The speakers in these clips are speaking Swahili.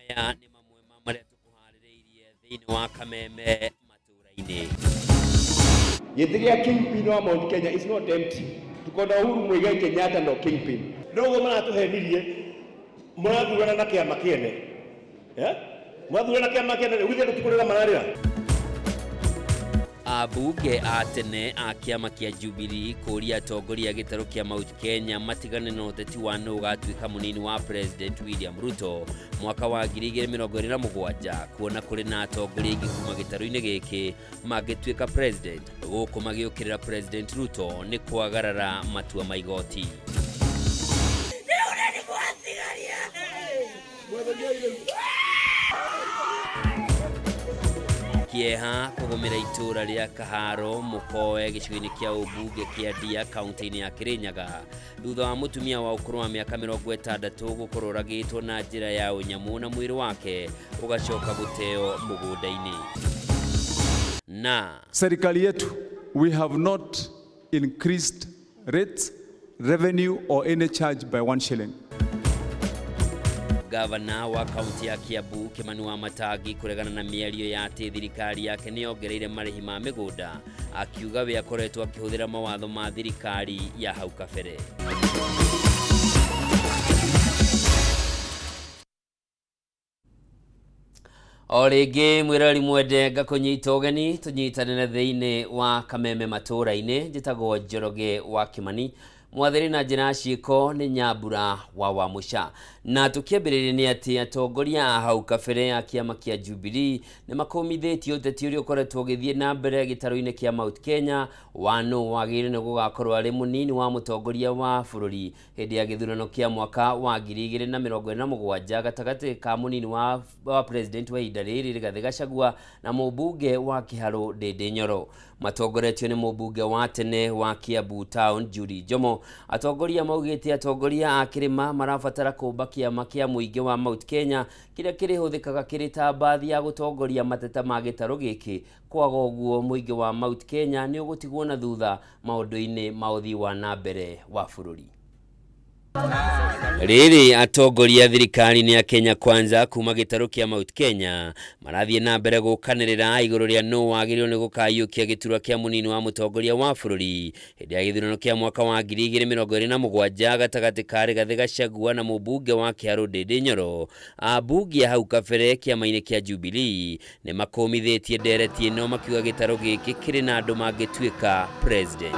Maya ni mamwe maria tukuharireirie thiini wa Kameme maturaini. Githiria kingpin wa Mount Kenya is not empty. Tukona Uhuru Muigai Kenyatta no kingpin. Ndogo maratuhenirie murathurana na kiama kiene. Murathurana na kiama kiene githia tukurira mararira. Abunge a tene a kiama kia Jubilee kuria atongoria gitaro kia Mount Kenya matigane na uteti wa no ugatuika munini wa President William Ruto mwaka wa 2027 kuona kuri na atongoria ingi kuma gitaro-ini giki magituika president guku magiukirira President Ruto ni kwagarara matua maigoti. Kieha kugumira itura ria Kaharo mukoe gicigo-ini kia ubunge kia Dia kaunti-ini ya Kirinyaga thutha wa mutumia wa ukuru wa miaka 60 gukorwo ragitwo na njira ya unyamu na mwiri wake ugacoka guteo mugunda-ini. Na serikali yetu, we have not increased rates, revenue or any charge by 1 shilling. Gavana wa kaunti ya Kiambu Kimani wa Matagi kuregana na miario ya ati thirikari yake ni ongereire marihi ma migunda akiuga we akoretwo akihuthira mawatho ma thirikari ya hau kabere. Orege mwirari mwende ngakunyita ugeni tunyitanire thiini wa Kameme maturaini njitagwo Njoroge wa Kimani mwathiri na njira ciiko ni Nyambura wa Wamusha na tukiambiriria ni ati atongoria hau kabere ya kiama kia Jubilee ni makomithitie uteti uria ukoretwo githie na mbere gitaro-ini kia Mount Kenya wano wagire ni gugakorwo ari munini wa mutongoria wa bururi hindi ya githurano kia mwaka wa 2027 gatagati ka munini wa president wa ihinda riri Rigathi Gachagua na mubunge wa Kiharo Ndindi Nyoro. Matongoretio ni mubunge wa tene wa Kiambu Town Judy Jomo. Atongoria maugite atongoria a kirima marabatara kumba kiama kia muingi wa Mount Kenya kiria kirihuthikaga kiri ta bathi ya gutongoria mateta ma gitaro giki kwaga uguo muingi wa Mount Kenya ni ugutigwo na thutha maundu-ini ma uthii wa nambere wa bururi. Riri atongoria thirikari-ini ya Kenya Kwanza kuma gitaro kia Mount Kenya marathie na mbere gukanirira iguru ria no wagirio ni gukayukia giturwa kia munini wa mutongoria wa bururi hindi ya githurano kia mwaka wa 2027 gatagati ka Rigathi Gachagua na mubunge wa Kiharo Ndindi Nyoro. Abunge hau kabere kiama-ini kia Jubilee ni makomithitie ndereti ino makiuga gitaro giki kiri na andu mangituika president.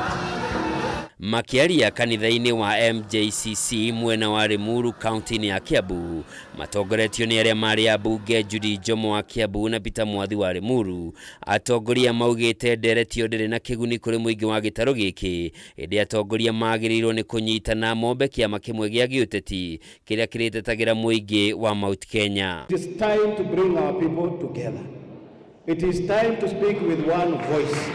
Makiaria kanitha-ini wa MJCC mwena wa Limuru kaunti-ini ya Kiambu matongoretio ni aria mari abunge Judy Jomo wa Kiambu na Peter Mwathi wa Limuru. Atongoria maugite nderetio ndiri na kiguni kuri muingi wa gitaro giki hindi atongoria magirirwo ni kunyitana mombe kiama kimwe gia giuteti kiria kiritetagira muingi wa Mount Kenya. It is time to bring our people together. It is time to speak with one voice.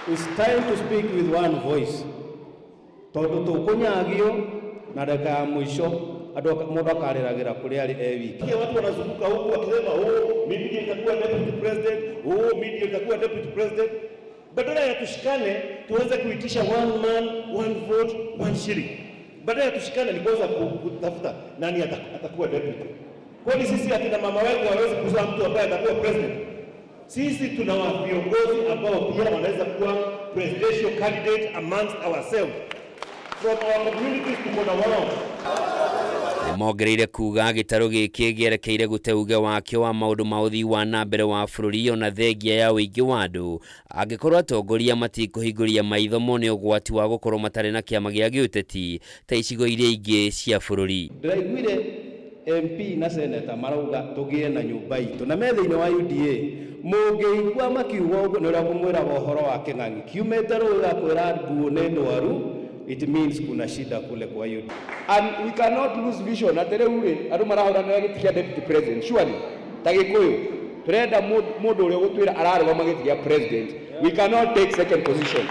It's time to speak with one voice. Tondu tukunyagio na dakika mwisho mundu akariragira kuri ari ewiki. Watu wanazunguka huku wakisema mimi ndiye nitakuwa deputy president, mimi ndiye nitakuwa deputy president. Badala ya tushikane tuweze kuitisha one man, one vote, one shilling. Badala ya tushikane ni kwanza kutafuta nani atakuwa deputy. Kwani sisi akina mama wetu hawezi kuzaa mtu ambaye atakuwa president? Sisi tuna viongozi ambao pia wanaweza kuwa presidential candidate amongst ourselves. From our communities tuko na wao. Mogereire kuga gitaro giki gierekeire guteuga wakio wa maundu ma uthii wa nambere wa bururi ona thengia ya uingi wa andu angikorwo atongoria matikuhinguria maitho mone ugwati wa gukorwo matari na kiama gia giuteti ta icigo iria ingi cia bururi. Ndaiguire MP na senator marauga tugie na nyumba itu na metha-ini wa UDA mungeigua makiuga uguo ni uria kumwira uhoro wa king'ang'i kiumete ruga kwira mbuo ni ndwaru. It means kuna shida kule kwa UDA and we cannot lose vision. Atereure andu marahorana gitikia deputy president surely tagikuyu turenda mundu uria gutwira ararugama gitikia president. We cannot take second position.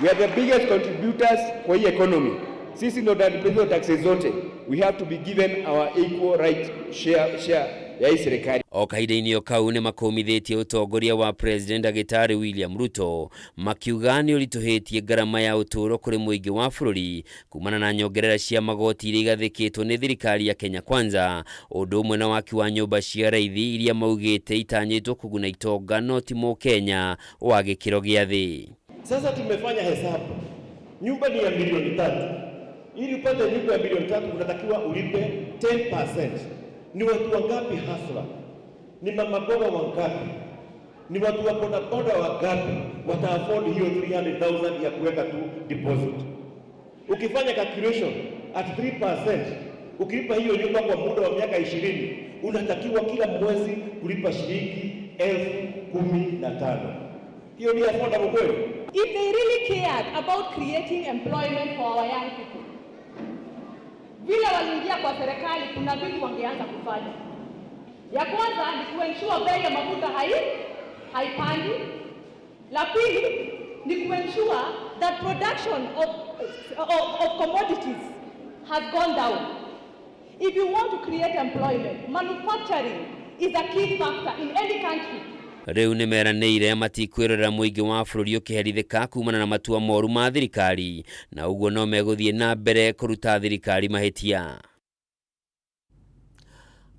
We are the biggest contributors kwa hii economy. Sisi ndo tunalipa taxes zote. We have to be given our equal right share ya hii serikali. O kahinda-inĩ o kau nĩ makũmithĩtie ũtongoria wa President Ndagĩtarĩ William Ruto makiuga nĩ ũritũhĩtie ngarama ya ũtũũro kũrĩ mũingĩ wa bũrũri kumana na nyongerera cia magoti iria igathĩkĩtwo nĩ thirikari ya Kenya Kwanza, ũndũ ũmwe na waki wa nyũmba cia raithi iria maugĩte itanyĩtwo kũguna itonga no ti Mũkenya wa gĩkĩro gĩa thĩ. Sasa tumefanya hesabu, nyumba ni ya milioni 3. Ili upate nyumba ya milioni 3 unatakiwa ulipe 10%. Ni watu wangapi hasla? Ni mama boga wangapi? Ni watu wa bodaboda wangapi wata afford hiyo 300,000 ya kuweka tu deposit? Ukifanya calculation at 3%, ukilipa hiyo nyumba kwa muda wa miaka 20, unatakiwa kila mwezi kulipa shilingi 15,000. Hiyo ni affordable kweli? If they really cared about creating employment for our young people, vile waliingia kwa serikali, kuna vitu wangeanza kufanya. Ya kwanza ni kuensure bei ya mafuta haipandi. La pili ni kuensure that production of commodities has gone down. If you want to create employment, manufacturing is a key factor in any country. Rĩu nĩ meranĩire matikwĩrorera mũingĩ wa bũrũri ũkĩherithĩka kumana na matua moru ma thirikari, na ũguo no megũthiĩ na mbere kũruta thirikari mahĩtia.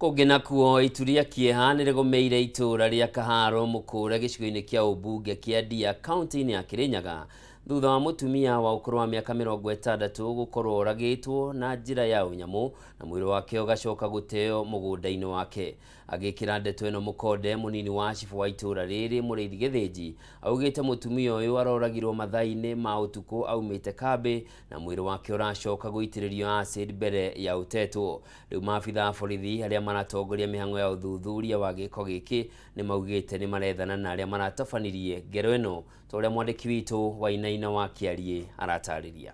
Kũngĩ nakuo ituria kĩeha nĩ rĩgũmĩire itũũra rĩa Kaharo Mũkũre gĩcigo-inĩ kĩa ũmbunge kĩa Ndia kaunti-inĩ ya Kĩrĩnyaga thutha wa mũtumia wa ũkũrũ wa mĩaka 60 gũkorwo oragĩtwo na njĩra ya ũnyamũ na mwĩrĩ wake ũgacoka gũteo mũgũnda-inĩ wake. Agĩkĩra ndeto ĩno mũkonde mũnini wa cibu wa itũũra rĩrĩ Mũrĩithi Gĩthĩnji augĩte mũtumia ũyũ aroragirwo mathaa-inĩ ma ũtukũ aumĩte kambĩ na mwĩrĩ wake ũracoka gũitĩrĩrio acid mbere ya ũtetwo. Rĩu maabitha a borithi arĩa maratongoria mĩhang'o ya ũthuthuria wa gĩko gĩkĩ nĩ maugĩte nĩ marethana na arĩa maratabanirie ngero ĩno, ta ũrĩa mwandĩki witũ Wainaina wa Kĩariĩ aratarĩria.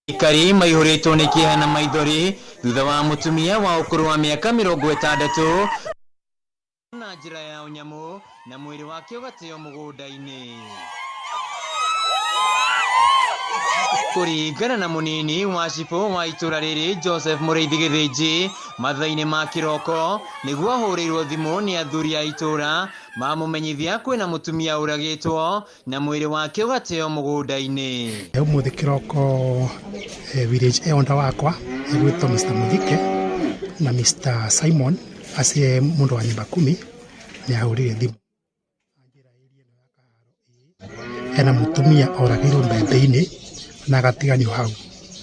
Ikari maihũrĩtwo nĩ kĩeha na maithori thutha wa mũtumia wa ũkũrũ wa mĩaka 60 na njĩra ya ũnyamũ na mwĩrĩ wake ũgateo mũgũnda-inĩ. Kũringana na mũnini wa cibu wa itũũra rĩrĩ Joseph Mũrĩithi Gĩthĩnji, mathaa-inĩ ma kĩroko nĩguo ahũrĩirwo thimũ nĩ athuri a itũũra mamũmenyithia kwĩna mũtumia ũragĩtwo na mwĩrĩ wake ũgateo mũgũnda-inĩ. Ũmũthĩ kĩroko village elder wakwa egwĩtwo Mr. Muthike na Mr. Simon acie mũndũ wa nyũmba 10 nĩ ahũrĩire thimũ. Hena mũtumia oragĩirwo mbembe-inĩ na agatiganio hau,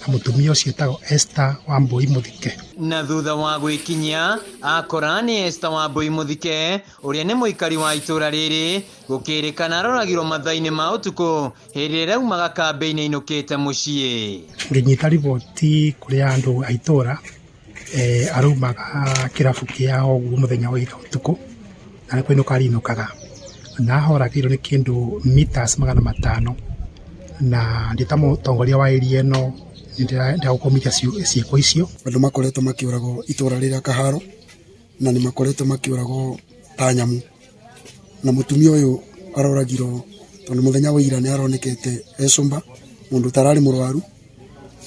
na mũtumia ũcio etagwo Esther Wambui Muthike. Na thutha wa gwĩkinyia akora nĩ Esther Wambui Muthike ũrĩa nĩ mũikari wa itũũra rĩrĩ gũkĩrĩkana aroragirwo mathaa-inĩ ma ũtukũ hĩndĩ ĩrĩa aumaga kambĩ-inĩ ainũkĩte mũciĩ. Ngĩnyita riboti kũrĩ andũ a itũũra araumaga kĩrabu kĩao ũguo mũthenya wa ira ũtukũ na nĩ kũinũka arinũkaga na ahoragĩirwo nĩ kĩndũ meters 500 na ndita mũtongoria wa area ĩno ndagũkomithia ciĩko icio. Andũ makoretwo makĩũragwo itũũra rĩrĩa Kaharo na nĩ makoretwo makĩũragwo ta nyamũ, na mũtumia ũyũ aroragirwo tondũ mũthenya wa ira nĩ aronekete ecumba mũndũ tararĩ mũrwaru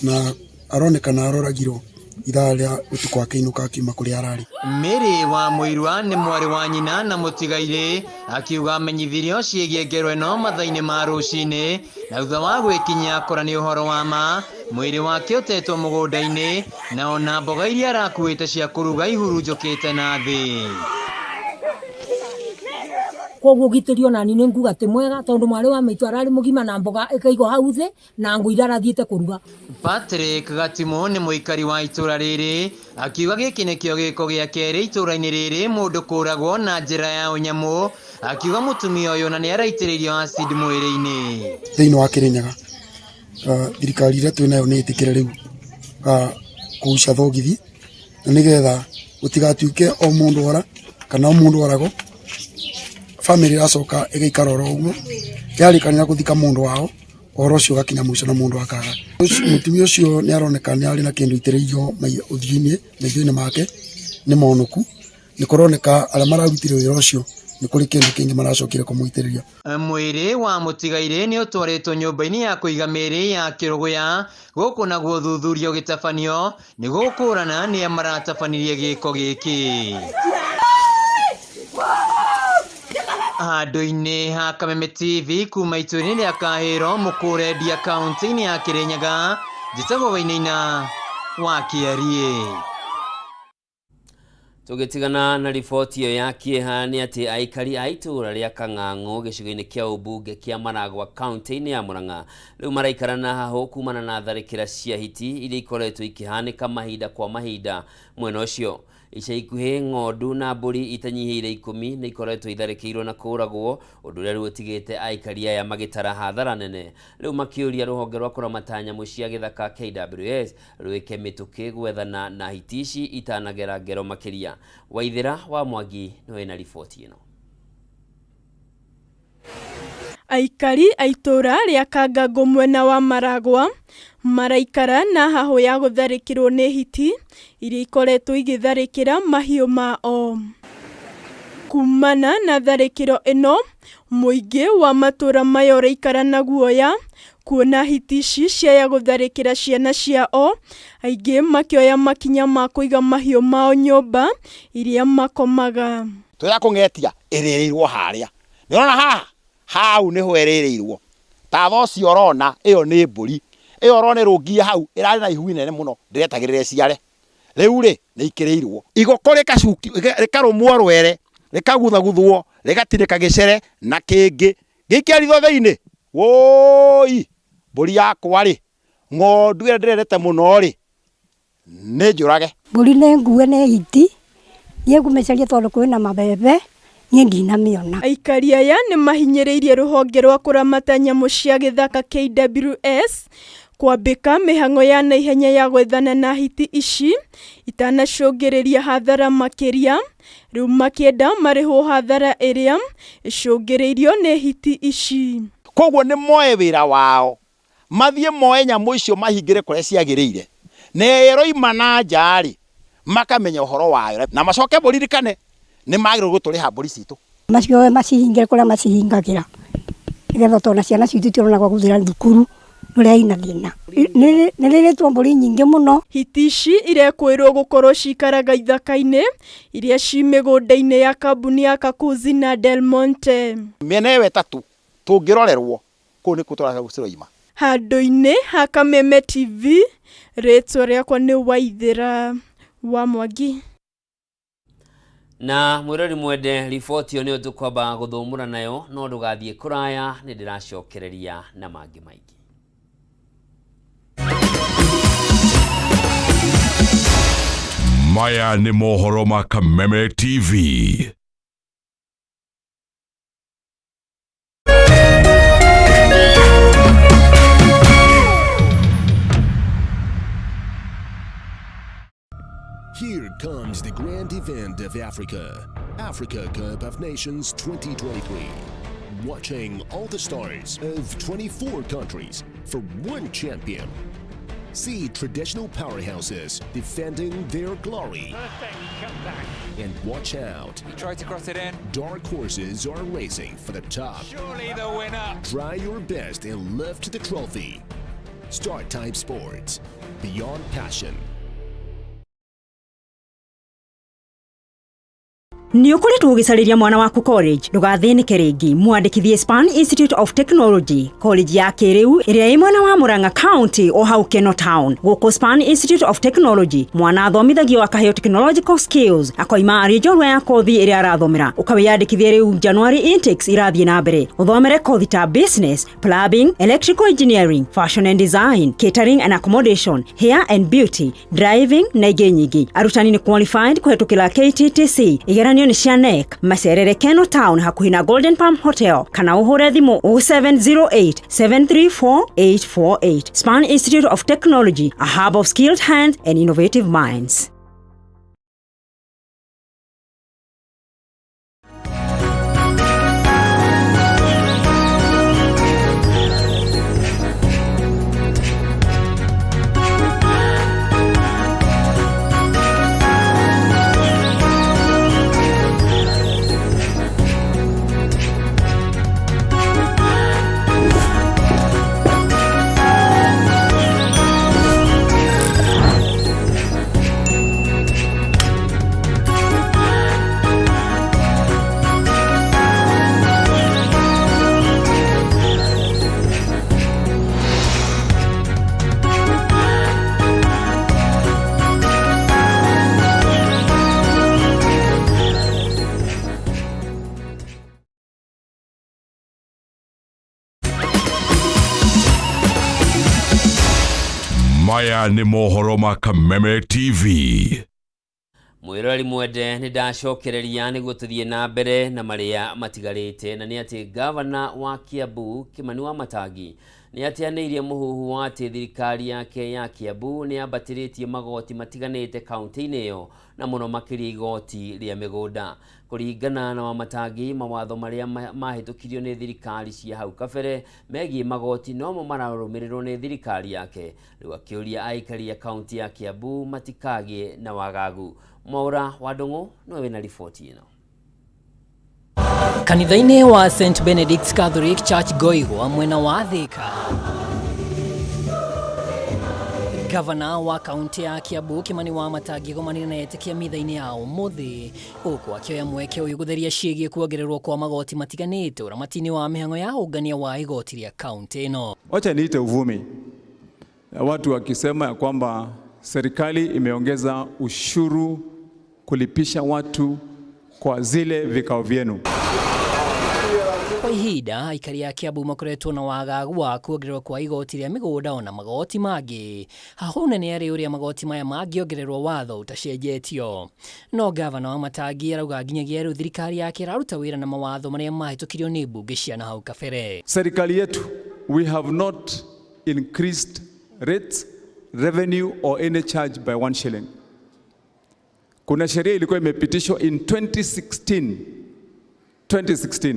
na aronekana aroragirwo ithaa rĩa ũtukũ akĩinũka akiuma kũrĩa ararĩ. Mary wa Mũirwa nĩ mwarĩ wa nyina na mũtigairĩ akiuga amenyithirio ciĩgiĩ ngero ĩno mathaa-inĩ ma rũcinĩ na thutha wa gwĩkinyia akora nĩ ũhoro wa ma, mwĩrĩ wake ũtetwo mũgũnda-inĩ na ona mboga iria arakuĩte cia kũruga ihurunjũkĩte na thĩ. Koguo gitĩrio na nini nguga ti mwega tondu mwari wa maitu arari mugima na mboga ikaigwo hau thi na ngũ ira rathiĩte kũruga. Patrick Gatimo nĩ mũikari wa itũũra rĩrĩ akiuga gĩkĩ nĩkĩo gĩko gĩa kerĩ itũũra-inĩ rĩrĩ mũndũ kũragwo na njĩra ya ũnyamũ, akiuga mũtumia ũyũ na nĩ araitĩrĩrio acid mwĩrĩ-inĩ. Thĩinĩ wa Kĩrĩnyaga thirikari ĩrĩa twĩnayo nĩ ĩtĩkĩre rĩu kũgucia thogithi na nĩgetha gũtigatuĩke o mũndũ ora kana o mũndũ oragwo family iracoka ĩgaikara oro ũguo yarĩkanĩra gũthika mũndũ wao ũhoro ũcio ũgakinya mũico na mũndũ akaga. Mũtumia ũcio nĩ aroneka nĩ arĩ na kĩndũ itĩrĩirio ũthiũ-inĩ maitho-inĩ make nĩ monoku, nĩ kũroneka arĩa mararutire wĩra ũcio nĩ kũrĩ kĩndũ kĩngĩ maracokire kũmũitĩrĩria. Mwĩrĩ wa mũtigairĩ nĩ ũtwarĩtwo nyũmba-inĩ ya kũiga mĩĩrĩ ya Kĩrũgũya gũkũ naguo ũthuthuria ũgĩtabanio nĩguo gũkũrana nĩa maratabanirie gĩko gĩkĩ. Handũ-inĩ ha Kameme TV kuma itũra-inĩ rĩa Kahĩro Mũkũrendia kaunti-inĩ ya Kĩrĩnyaga, njĩtagwo Wainaina wa Kĩarie. Tũgĩtigana na riboti ĩyo ya kĩeha nĩ atĩ aikari a itũra rĩa Kang'ang'o gĩcigo-inĩ kĩa ũmbunge kĩa Maragwa kaunti-inĩ ya Murang'a rĩu maraikarana haho kumana na tharĩkĩra cia hiti iria ikoretwo ikihanĩka mahinda kwa mahinda mwena ũcio. Ica ikuhĩ ng'ondu na mbũri itanyihĩire 10 nĩ ikoretwo itharĩkĩirwo na kũragwo, ũndũ ũrĩa rĩu ũtigĩte aikari aya magĩtara hathara nene, rĩu makĩũria rũhonge rwa kũramata nyamũ cia gĩthaka KWS rwĩke mĩtũkĩ gwethana na hiti ici itanagera ngero makĩria. Waithĩra wa Mwangi nĩwe na riboti ĩno. Aikari a itũra rĩa Kangango mwena wa Maragwa maraikara na hahũ ya gũtharĩkĩrwo nĩ hiti iria ikoretwo igĩtharĩkĩra mahiũ mao. Kumana na tharĩkĩro ĩno, mũingĩ wa matũra maya ũraikara na guoya kuona hiti ici ciaya gũtharĩkĩra ciana ciao, aingĩ makĩoya makinya ma kũiga mahiũ mao nyũmba iria makomaga. Twĩra kũng'etia ĩrĩrĩirwo harĩa. Nĩũrona hau nĩho ĩrĩrĩirwo. Tatha ũcio ũrona ĩyo nĩ mbũri. Ĩyo ũrona ĩrũngie hau ĩrarĩ na ihu inene mũno ndĩretagĩrĩra ciare. Rĩu rĩ nĩ ikĩrĩirwo. Igoko rĩkarũmwo rwere, rĩkaguthaguthwo, rĩgatinĩka gĩcere na kĩngĩ. Gĩikĩaritho thĩinĩ. Woi! Mbũri yakwa rĩ, ng'ondu ĩrĩa ndĩrendete mũno rĩ, nĩ njũrage. Mbũri nĩ ngue nĩ hiti. Niĩ ngũmĩcaria tondũ kwĩna mabebe. Aikari aya nĩ mahinyĩrĩirie rũhonge rwa kũramata nyamũ cia gĩthaka KWS kwambĩka mĩhang'o ya naihenya ya gwethana na hiti ici itanacũngĩrĩria hathara makĩria, rĩu makĩenda marĩhwo hathara ĩrĩa icũngĩrĩirio nĩ hiti ici. Koguo nĩ moe wĩra wao, mathiĩ moe nyamũ icio mahingĩre kũrĩa ciagĩrĩire, na ĩroima na nja rĩ makamenya ũhoro wayo na macoke mũririkane nĩ magĩrĩirwo gũtũrĩha mbũri citũ. Macio macihingĩre kũrĩa macihingagĩra nĩgetha twana ciana citũ itionaga gũthira thukuru ũrĩa ina thĩna. Nĩ rĩrĩtwo mbũri nyingĩ mũno. Hiti ici irekwĩrwo gũkorwo cikaraga ithaka-inĩ iria ci mĩgũnda-inĩ ya kambuni ya Kakuzi na Del Monte. Mĩena ĩyo ĩtatũ tũngĩrorerwo kũu nĩkuo tũraciroima. Handũ-inĩ ha Kameme TV, rĩtwa rĩakwa nĩ Waithĩra wa Mwangi. Na mwĩrori mwende riboti ĩyo nĩyo tũkwamba gũthũmũra nayo, no ndũgathiĩ kũraya, nĩ ndĩracokereria na mangĩ maingĩ. Maya nĩ mohoro ma Kameme TV. Here comes the grand event of Africa, Africa Cup of Nations 2023. Watching all the stars of 24 countries for one champion. See traditional powerhouses defending their glory. And watch out. He tried to cross it in. Dark horses are racing for the top. Surely the winner. Try your best and lift the trophy. Start Time Sports. Beyond passion. Nĩ ũkoretwo ũgĩcarĩria mwana waku college, ndũgathĩnĩke rĩngĩ, mwandĩkithie Span Institute of Technology, college ya kĩrĩu ĩrĩa ĩ mwena wa Murang'a County o hau Keno Town. Gũkũ Span Institute of Technology, mwana athomithagio akaheo technological skills, akoima arĩ njorua ya kothi ĩrĩa arathomera. Ũkawĩyandĩkithie rĩu January intakes irathiĩ na mbere. Ũthomere kothi ta business, plumbing, electrical engineering, fashion and design, catering and accommodation, hair and beauty, driving na ingĩ nyingĩ. Arutani nĩ qualified kũhetũkĩra KTTC. Igeranio ni Shanek, macerere Keno Town hakuhi na Golden Palm Hotel, kana uhure thimu 0708-734-848. Span Institute of Technology, a hub of skilled hands and innovative minds. Maya nĩ mohoro ma Kameme TV. Mwirori mwende nĩ ndacokereria nĩguo tũthiĩ na mbere na marĩa matigarĩte, na nĩ atĩ gavana wa Kiambu Kimani wa Matangi nĩ atianĩirie mũhuhu wa atĩ thirikari yake ya Kiambu nĩ ambatĩrĩtie magoti matiganĩte kaunti-inĩ ĩyo, na mũno makĩria igoti rĩa mĩgũnda. Kũringana na Wamatangi, mawatho marĩa mahĩtũkirio nĩ thirikari cia hau kabere megiĩ magoti nomo mararũmĩrĩrwo nĩ thirikari yake, rĩu akĩũria aikari a kaunti ya Kiambu matikagĩe na wagagu. Mwaura wa Ndung'u nĩwe wĩna riboti ĩno. Kanitha-inĩ wa St Benedict's Catholic Church Goigwa mwena wa Thika, gavana wa kaunti ya Kiambu Kimani wa Matangi gomanire na etĩkia mitha-inĩ ya ũmũthĩ, gũkũ akĩoya mweke ũyũ gũtheria ciĩgiĩ kuongererwo kwa magoti matiganĩte ũramati-inĩ wa mĩhang'o ya ũngania wa igoti rĩa kaunti ĩno. Wacha niite uvumi, watu wakisema ya kwamba serikali imeongeza ushuru kulipisha watu kwa zile vikao vyenu. Kwa ihinda aikari a Kiambu makoretwo na wagagu wa kuongererwo kwa igoti rĩa mĩgũnda ona magoti mangĩ. Hahu nene arĩ ũrĩa magoti maya mangĩongererwo watho utacenjetio. No gavana wa Matangi arauga nginyagia rĩu thirikari yake ĩraruta wĩra na mawatho marĩa mahĩtũkirio nĩ mbunge cia na hau kabere. Serikali yetu, we have not increased rates, revenue or any charge by 1 shilling. Kuna sheria ilikuwa imepitishwa in 2016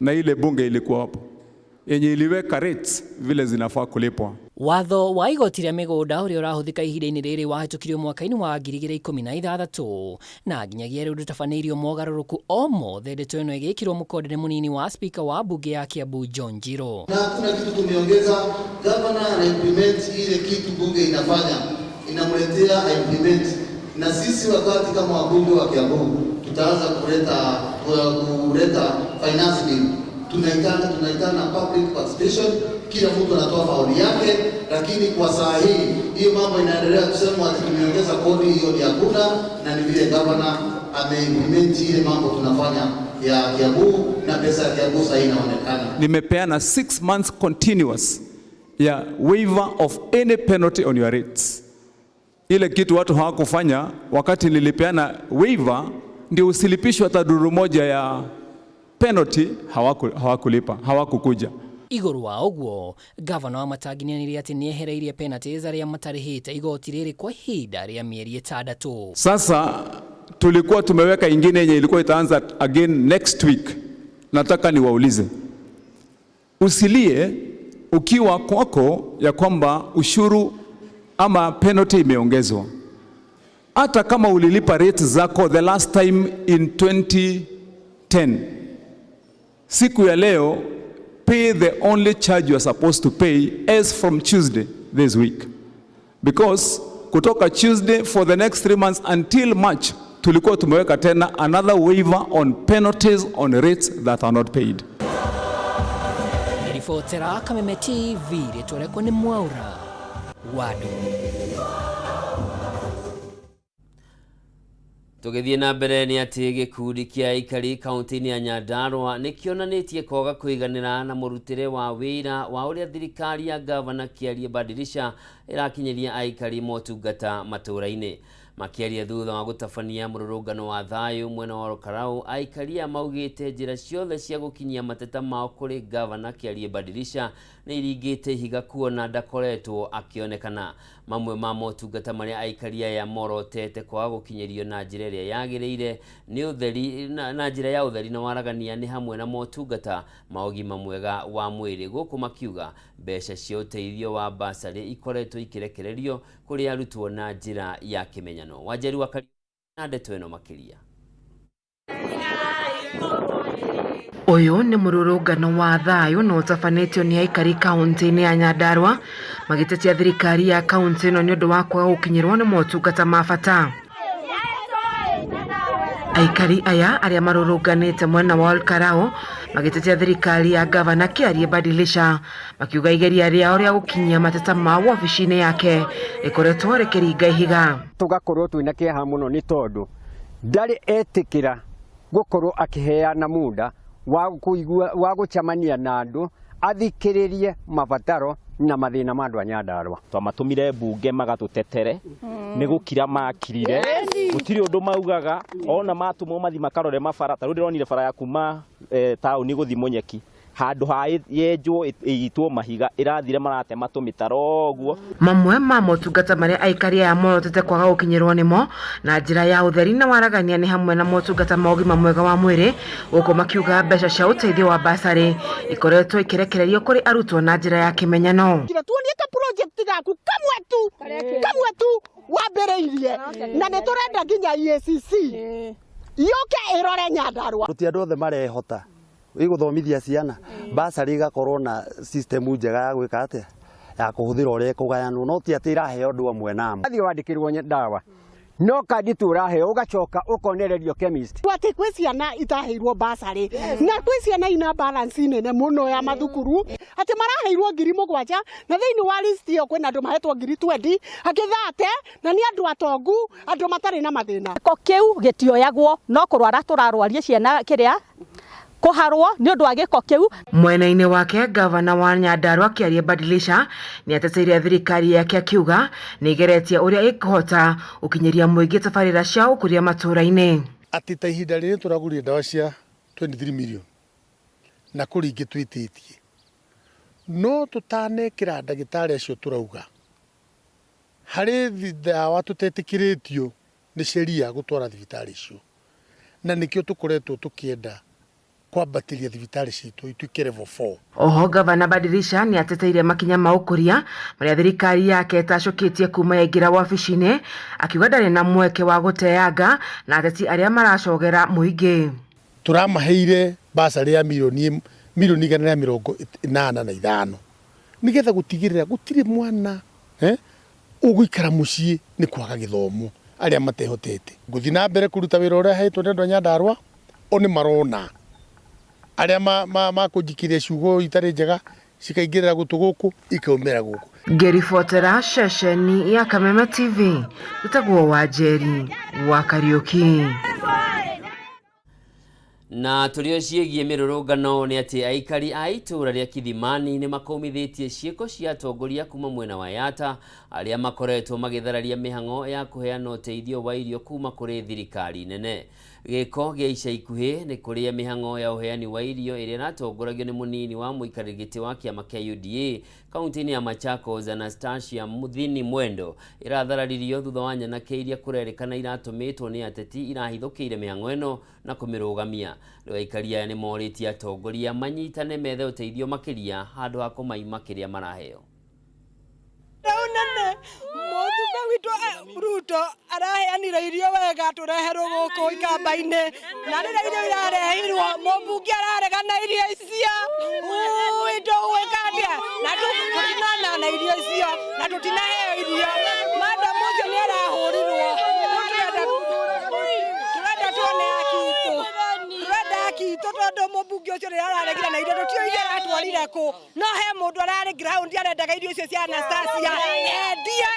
na ile bunge ilikuwa hapo yenye iliweka rates vile zinafaa kulipwa. Watho wa igoti rĩa mĩgũnda ũrĩa ũrahũthĩka ihinda-inĩ rĩrĩ wahĩtũkirio mwaka-inĩ wa 2016 na nginyagia rĩu ndũtabanĩirio mogarũrũku o mothe. Ndeto ĩno ĩgĩkĩrwo mũkonde mũnini wa spika wa bunge ya Kiambu John Njiro. Na kuna kitu tumeongeza, gavana ana implement ile kitu bunge inafanya, inamletea implement, na sisi wakati kama wabunge wa Kiambu tutaanza kuleta finance bill. Tunaitana public participation, kila mtu anatoa fauli yake, lakini kwa saa hii hiyo mambo inaendelea kusema ati tumeongeza kodi, hiyo ni hakuna, na ni vile governor ameimplement ile mambo tunafanya ya Kiambu, na pesa ya Kiambu sasa inaonekana. Nimepeana 6 months continuous ya waiver of any penalty on your rates. Ile kitu watu hawakufanya wakati nilipeana waiver, ndio usilipishwe hata duru moja ya penalty, hawakulipa, hawakukuja. Iguru wa ũguo, gavana wa Matangi nĩanĩrĩire atĩ nĩehereirie penalties arĩa matarĩhĩte igoti rĩrĩ kwa ihinda rĩa mĩeri 6. Sasa tulikuwa tumeweka ingine yenye ilikuwa itaanza again next week. Nataka niwaulize, usilie ukiwa kwako ya kwamba ushuru ama penalty imeongezwa. Hata kama ulilipa rates zako the last time in 2010, siku ya leo pay the only charge you are supposed to pay as from Tuesday this week, because kutoka Tuesday for the next 3 months until March tulikuwa tumeweka tena another waiver on penalties on rates that are not paid. Ribotera Kameme TV rĩtũrekwo nĩ Mwaura wa Ndung'u. Tũgĩthiĩ na mbere nĩ atĩ gĩkundi kĩa aikari kaunti-inĩ ya Nyandarua nĩkĩonanĩtie kwaga kũiganĩra na mũrutĩre wa wĩra wa ũrĩa thirikari ya gavana Kiarie Badilisha ĩrakinyĩria aikari motungata matũũra-inĩ. Makĩaria thutha wa gũtabania mũrũrũngano wa thayũ mwena wa Karau, aikaria maugĩte njĩra ciothe cia gũkinyia mateta mao kũrĩ gavana Kiarie Badilisha nĩ iringĩte ihiga kuona ndakoretwo akĩonekana. Mamwe ma motungata marĩa aikaria ya morotete kwaga gũkinyĩrio na njĩra ĩrĩa yagĩrĩire nĩ ũtheri na njĩra ya ũtheri na waragania, nĩ hamwe na motungata ma ũgima mwega wa mwĩrĩ, gũkũ makiuga mbeca cia ũteithio wa basarĩ ikoretwo ikirekererio kũrĩ arutwo na njĩra ya kĩmenyano. Wanjeri wa Kari na ndeto ĩno makĩria. Ũyũ nĩ mũrũrũngano wa thayũ na ũtabanĩtio nĩ aikari kaunti-inĩ ya Nyandarua magĩtetia thirikari ya kaunti ĩno nĩ ũndũ wa kwaga gũkinyĩrwo nĩ motungata ma bata. Aikari aya arĩa marũrũnganĩte mwena wa Karau magĩtetia thirikari ya gavana Kiarie Badilisha makiuga igeria rĩao rĩa gũkinyia mateta ma wabici-inĩ yake rĩkoretwo rĩkĩringa ihiga. Tugakorwo twĩna kĩeha mũno nĩ tondũ ndarĩ etĩkĩra gũkorwo akĩheana muda wa gũcemania na andũ athikĩrĩrie mabataro na mathina ma andũ a Nyandarua. Twamatumire mbunge magatutetere nĩ gũkira makirire gũtirĩ ũndũ maugaga ona matumwo mathi makarore mabara ta rĩu ndĩronire bara ya kuma taũni gũthi Mũnyeki handũ ha yenjwo ĩitwo mahiga ĩrathire marate matũmĩtaro ũguo. Mamwe ma motungata marĩa aikari aya morotete kwaga gũkinyĩrwo nĩmo na njĩra ya ũtheri na waragania nĩ hamwe na motungata ma ũgima mwega wa mwĩrĩ, gũkũ makiuga mbeca cia ũteithio wa basarĩ ikoretwo ikirekererio kũrĩ arutwo na njĩra ya kĩmenyano. Tuonie ka project gaku kamwe tu wambĩrĩirie na nĩ tũrenda nginya EACC yoke ĩrore Nyandarua. Ruti andũ othe marehota gũthomithia ciana basarĩ igakorwo na system njega ya gwĩka atĩa ya kũhũthĩra ũrĩa kũgayanwo, no ti atĩ iraheo ũndũ amwe namo. Athiĩ wandĩkĩrwo ndawa no kandi tu ũraheo ũgacoka ũkonererio chemist. Atĩ kwĩ ciana itaheirwo basarĩ na kwĩ ciana ina balance nene mũno ya mathukuru atĩ maraheirwo 7,000 na thĩinĩ wa list ĩyo kwĩna andũ mahetwo 20,000 angĩ 30 na nĩ andũ atongu, andũ matarĩ na mathĩna. Gĩko kĩu gĩtioyagwo no kũrwara tũrarwaria ciana kĩrĩa kuharwo ni undu wa giko kiu. Mwena-inĩ wake gavana wa Nyandarua Kĩarie Badilisha ni ateteire thirikari yake akiuga ni igeretie uria ikuhota ukinyeria muingi tabarĩra cia ũkũria matũra-inĩ. Ati ta ihinda rĩrĩ tũragũrire ndawa cia 23 million na kũrĩ ingĩ twĩtĩtie no tũtanekĩra ndagĩtarĩ acio turauga harĩ ndawa tũtetĩkĩrĩtio nĩ sheria gũtwara thibitarĩ icio na nĩkĩo tũkoretwo tũkĩenda kwambatiria thibitarĩ citũ ituĩke level 4. Oho gavana Badilisha ni ateteire makinya ma ũkũria marĩa thirikari yake ĩtacũkĩtie kuma yaingĩra wabici-inĩ, akiuga ndarĩ na mweke wa gũteanga na ateti arĩa maracogera mũingĩ. Turamaheire basarĩ ya milioni 185 nigetha gũtigĩrĩra gũtirĩ mwana ũgũikara mũciĩ nĩ kwaga gĩthomo arĩa matehotete. Gũthi na mbere kũruta wĩra ũrĩa hetwo nĩ andũ a Nyandarua oni marona arĩa makũnjikiria ciugo itarĩ njega cikaingĩrĩra gũtũ gũkũ ikaumĩra gũkũ. Ngĩribotera ceceni ya Kameme TV ĩtagwo Wanjeri wa Kariuki. Na tulio ciĩgiĩ mĩrũrũngano nĩ atĩ aikari a itũra rĩa Kithimani nĩ makomithĩtie ciĩko cia atongoria kuma mwena wa Yata arĩa makoretwo magĩthararia mĩhang'o ya kũheana ũteithio wa irio kuma kũrĩ thirikari nene. Gĩko gĩa ica ikuhĩ nĩ kũrĩa mĩhang'o ya ũheani wa irio ĩrĩa natongoragio nĩ mũnini wa mũikarĩri gĩtĩ wa kĩama kĩa UDA kaunti-inĩ ya Machakos Anastasia Muthini Mwendo ĩrathararirio thutha wa nyanake iria kũrerĩkana iratũmĩtwo nĩ ateti irahithũkĩire mĩhang'o ĩno na kũmĩrũgamia. Rĩu aikari aya nĩ morĩtie atongoria manyitane methe ũteithio makĩria handũ ha kũmaima kĩrĩa maraheo. Mũthumbe witũ Ruto araheanire irio wega tũreherwo gũkũ ikamba-inĩ na rĩrĩa irio irarehirwo mũmbunge araregana irio icio indo gwĩkandia na tũtinana na irio icio na tũtinaheo irio. Madam ũcio nĩ arahũrirwo tũrenda tuone akiitũ tondũ mũmbunge ũcio rĩrĩa araregire na irio tũtio irio aratwarire kũ no he mũndũ ararĩ ground arendaga irio icio cia Anastasia endie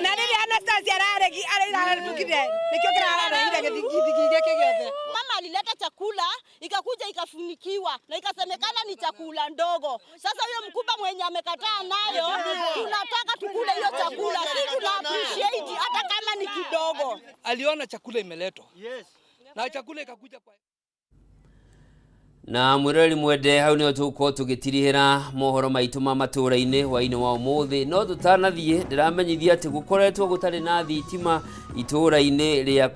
na rĩrĩa Anastasia araregire nikio kĩrararehire gĩthigithigi gĩkĩ gĩothe. Mama alileta chakula ikakuja ikafunikiwa na ikasemekana ni chakula ndogo. Sasa huyo mkubwa mwenye amekataa nayo tunataka tukule hiyo chakula, si tuna appreciate hata kama ni kidogo. Aliona chakula imeletwa. Yes. Na chakula ikakuja kwa na mwirori mwende hau nĩ tũkwo tũgĩtirihĩra mohoro maitũ ma matũra-inĩ hwainĩ wa ũmũthĩ no tũtanathiĩ ndĩramenyithia atĩ gũkoretwo gũtarĩ na thitima itũra-inĩ rĩa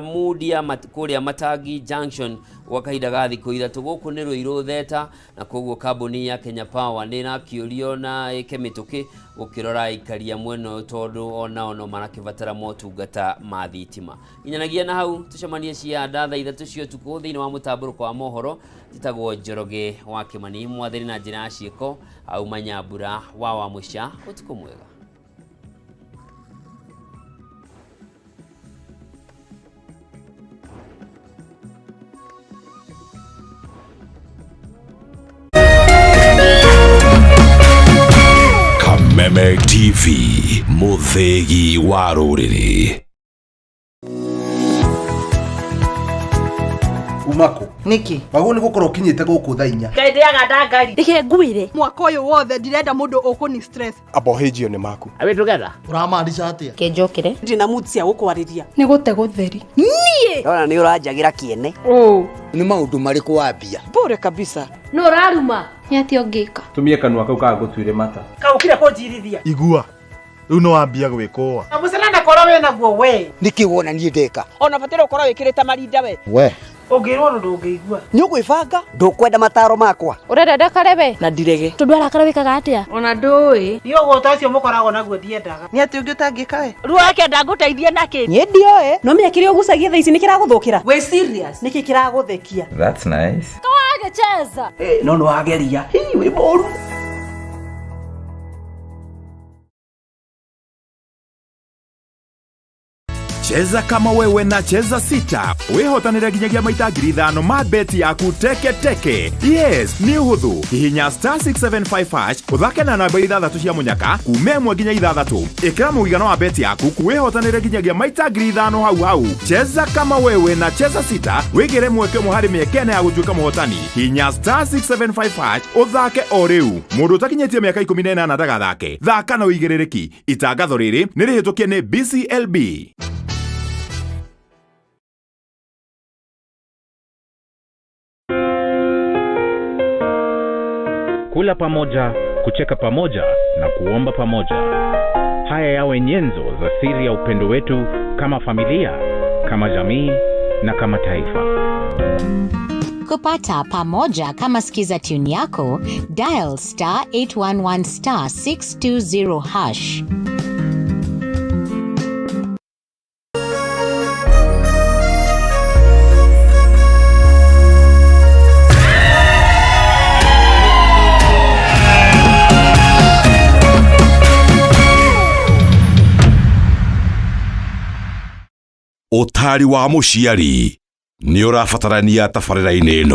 Mudia kũrĩa Matangi Junction gwa kahinda ga thikũ ithatũ. Gũkũ nĩ Rũirũ Theta na koguo kambuni ya Kenya Power nĩ nakĩũrio na kĩmĩtũkĩ gũkĩrora aikaria mwena tondũ onao no marakĩbatara motungata ma thitima. Inyanagia na hau tũcemanie cianda thaa 3 cia ũtukũ thĩinĩ wa mũtambũrũko wa mohoro njĩtagwo Njoroge wa Kĩmani mwathĩri na njĩra ya ciĩko au Manyambura wa mũica. Ũtukũ mwega. Kameme TV, mũthĩgi wa rũrĩrĩ. Mako. Niki. Wagu ni gukorwo kinyite guku thaa 4. Ngeithiaga ndangari. Ike nguire. Mwaka uyu wothe ndirenda mundu ukuni stress. Abohejio ni Maku. Are we together? Uramaanisha atia? Kenjokire. Ndina mood cia gukwariria. Ni gute gutheri. Nie. Ona ni uranjagira kiene. Ni maundu mariku wambia. Bure kabisa. No raruma. Ni ati ongika. Tumie kanua kau ka gutuire mata. Kaukire kunjirithia. Igua. Riu no wambia gwikoa. Abucera kora we naguo we. Niki wona ni ndeka. Ona batire ukora wikirite marinda we. We. Ungirwo ndungigua. Ni ugwibanga ndukwenda mataro makwa. Urenda ndakarebe Na ndirege. Tundu arakara wikaga atia? Ona ndui. Ni ugota ucio mukoragwo naguo ndiendaga. Ni ati ungi utangika we. Ruo yake ndaguteithie naki. Ni ndioe. No menya kiri ugucagia thaa ici ni kiraguthukira. We serious? Niki kiraguthekia. That's nice. Kawage cheza. No no ageria. Hii we moru. Cheza kama wewe na cheza sita. Wihotanire ginyagia maita 5,000 ma beti yaku teke teke. Yes, ni uhuthu. Hihinya *675# uthake na namba 6 cia munyaka kuuma 1 nginya 6. Ikira muigano wa beti yaku kuwihotanire ginyagia maita 5,000 hau. Cheza kama wewe na cheza sita. Wigire mweke muhari miekene ya gutuika muhotani. Hihinya *675# uthake o riu. Mundu utakinyetie miaka 18 ndagathake. Thaka na uigirereki. Itangatho riri ni rihitukie ni BCLB. Kula pamoja, kucheka pamoja na kuomba pamoja. Haya yawe nyenzo za siri ya upendo wetu kama familia, kama jamii na kama taifa. Kupata pamoja kama sikiza tune yako, dial *811 *620#. Utari wa muciari ni urabatarania tabarĩra-inĩ ĩno.